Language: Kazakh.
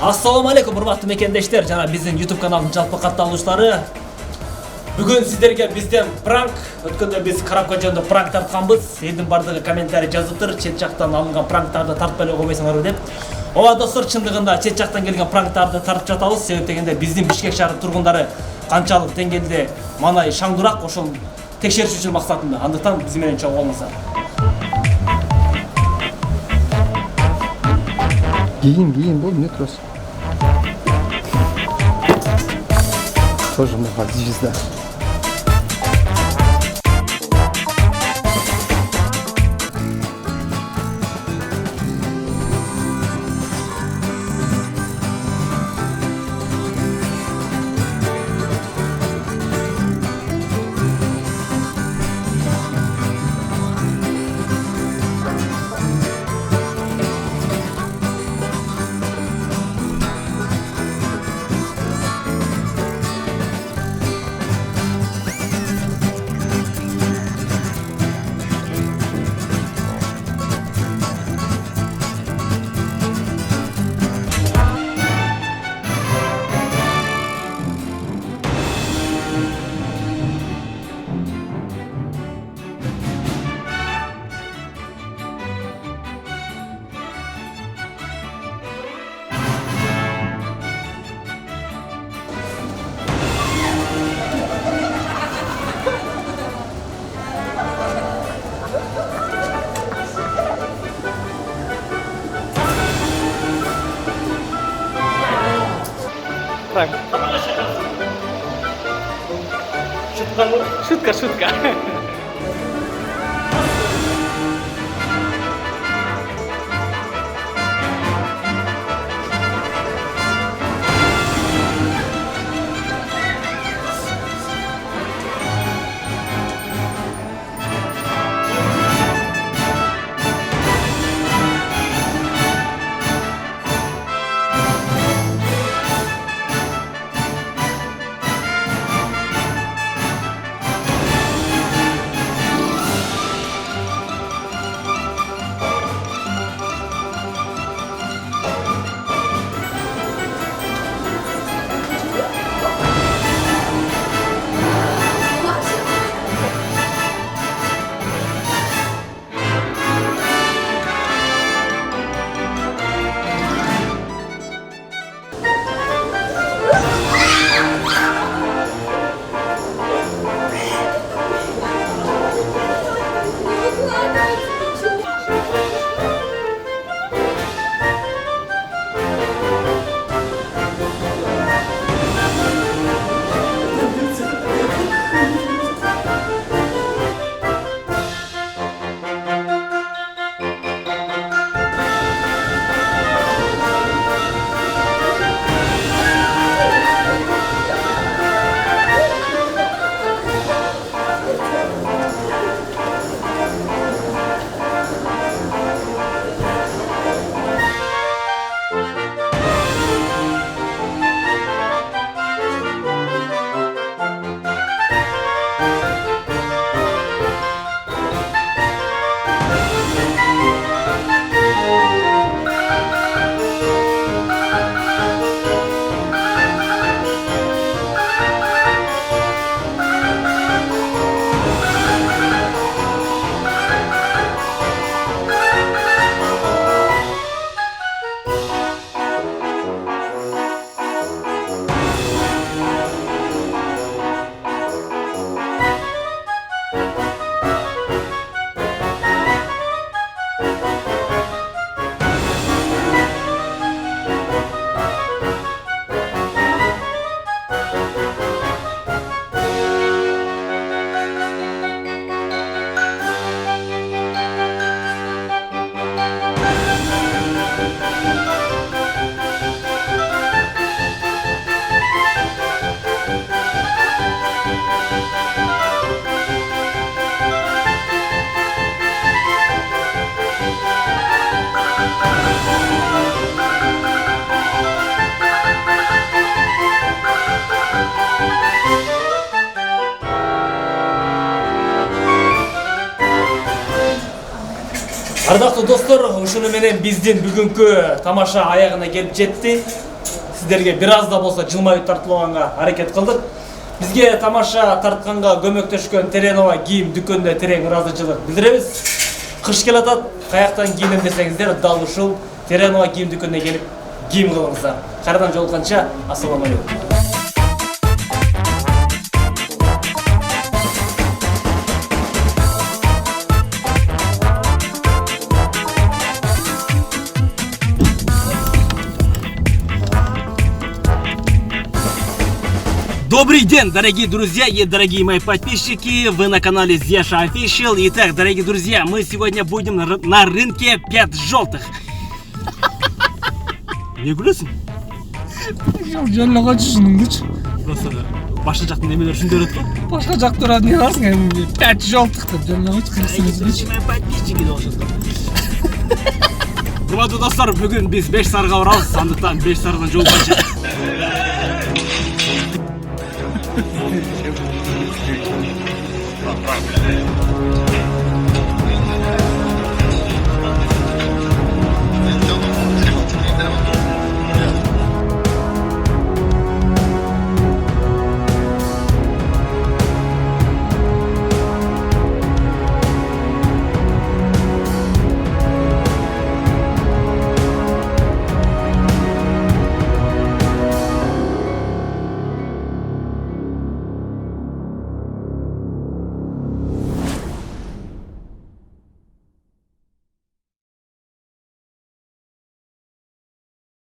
Assalamu alaikum урматтуу мекендештер жана биздин YouTube каналынын жалпы катталуучулары. Бүгүн сиздерге бизден пранк өткөндө биз карапка жөнүндө пранк тартканбыз. Элдин бардыгы комментарий жазыптыр, чет жактан алынган пранктарды тартпай эле койбойсуңарбы деп. Ооба достор, чындыгында чет жактан келген пранктарды тартып жатабыз. Себеп дегенде биздин Бишкек шаары тургундары канчалык деңгээлде манай шаңдурак, ошол текшериш үчүн максатында. Андыктан биз менен чогуу болмосо. Гейм, бол, не трос. Тоже моя звезда. Шутка. Ардактуу достор, ушуну менен биздин бүгүнкү тамаша аягына келип жетти. Сиздерге бир аз да болсо жылмаюп тартууганга аракет кылдык. Бизге тамаша тартканга көмөктөшкөн Теренова кийим дүкөнүнө терең ыраазычылык билдиребиз. Кыш келатат, каяктан кийинем десеңиздер, дал ушул Теренова кийим дүкөнүнө келип кийим кылыңыздар. Кайрадан жолукканча, ассаламу алейкум. Добрый день, дорогие друзья и дорогие мои подписчики, вы на канале Зеша Official. Итак, дорогие друзья, мы сегодня будем на рынке 5 желтых. Не гулесің? Жолға жүзініңдіш. Просто башқа жақтың немелер үшін көреді ғой? Башқа жақ тұрады не барсың әмінде 5 жолтық деп жолға қырсыңыз беш. Подписчики должны. Құрметті достар, бүгін біз 5 сарыға барамыз, сондықтан 5 сарыдан жол қанша.